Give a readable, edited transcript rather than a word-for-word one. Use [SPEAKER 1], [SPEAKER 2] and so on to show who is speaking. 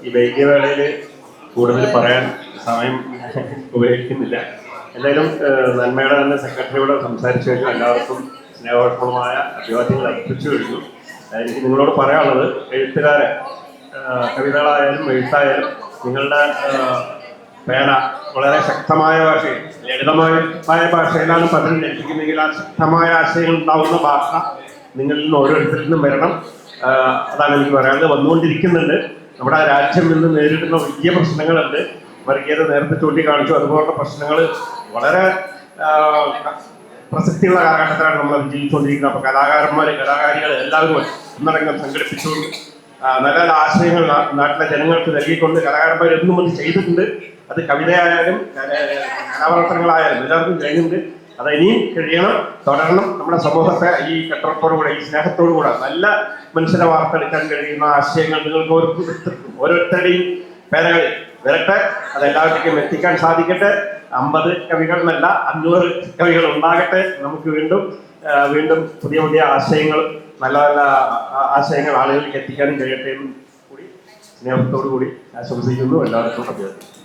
[SPEAKER 1] ഈ വൈദ്യവേളയിൽ കൂടുതൽ പറയാൻ സമയം ഉപയോഗിക്കുന്നില്ല. എന്തായാലും നന്മയുടെ തന്നെ സെക്രട്ടറിയോട് സംസാരിച്ചു കഴിഞ്ഞാൽ എല്ലാവർക്കും സ്നേഹോഷ്മമായ അഭിവാദ്യങ്ങൾ അർപ്പിച്ചു കഴിഞ്ഞു. എനിക്ക് നിങ്ങളോട് പറയാനുള്ളത്, എഴുത്തുകാരെ കവിതകളായാലും എഴുത്തായാലും നിങ്ങളുടെ പേന വളരെ ശക്തമായ ഭാഷയിൽ, ലളിതമായ ഭാഷയിലാണ് പലരും ലഭിക്കുന്നെങ്കിൽ ആ ശക്തമായ ആശയങ്ങൾ ഉണ്ടാവുന്ന ഭാഷ നിങ്ങളിൽ നിന്ന് ഓരോരുത്തരിൽ നിന്നും വരണം. അതാണ് എനിക്ക് പറയാനുള്ളത്. വന്നുകൊണ്ടിരിക്കുന്നുണ്ട്. നമ്മുടെ രാജ്യം ഇന്ന് നേരിടുന്ന വലിയ പ്രശ്നങ്ങളുണ്ട്. വർഗീയത നേരത്തെ ചൂണ്ടിക്കാണിച്ചു. അതുപോലുള്ള പ്രശ്നങ്ങൾ വളരെ പ്രസക്തിയുള്ള കാലഘട്ടത്തിലാണ് നമ്മൾ ജീവിച്ചുകൊണ്ടിരിക്കുന്നത്. അപ്പോൾ കലാകാരികൾ എല്ലാവരും ഒന്നടങ്കം സംഘടിപ്പിച്ചുകൊണ്ട് നല്ല നല്ല ആശയങ്ങൾ നാട്ടിലെ ജനങ്ങൾക്ക് നൽകിക്കൊണ്ട് കലാകാരന്മാർ എന്നും അത് ചെയ്തിട്ടുണ്ട്. അത് കവിതയായാലും കലാപ്രവർത്തനങ്ങളായാലും എല്ലാവർക്കും കഴിയുന്നുണ്ട്. അത് ഇനിയും കഴിയണം, തുടരണം. നമ്മുടെ സമൂഹത്തെ ഈ കെട്ടുറപ്പോടുകൂടെ, ഈ സ്നേഹത്തോടുകൂടെ നല്ല മനുഷ്യരെ വാർത്തെടുക്കാൻ കഴിയുന്ന ആശയങ്ങൾ നിങ്ങൾക്ക് ഓരോരുത്തരുടെയും പേരകളിൽ വരട്ടെ. അതെല്ലാവർക്കും എത്തിക്കാൻ സാധിക്കട്ടെ. 50 കവികൾ എന്നല്ല, 500 കവികൾ ഉണ്ടാകട്ടെ. നമുക്ക് വീണ്ടും പുതിയ പുതിയ ആശയങ്ങൾ, നല്ല നല്ല ആശയങ്ങൾ ആളുകളിലേക്ക് എത്തിക്കാനും കഴിയട്ടെ എന്ന് കൂടി സ്നേഹത്തോടു കൂടി ആശംസിക്കുന്നു. എല്ലാവർക്കും അഭ്യർത്ഥിക്കുന്നു.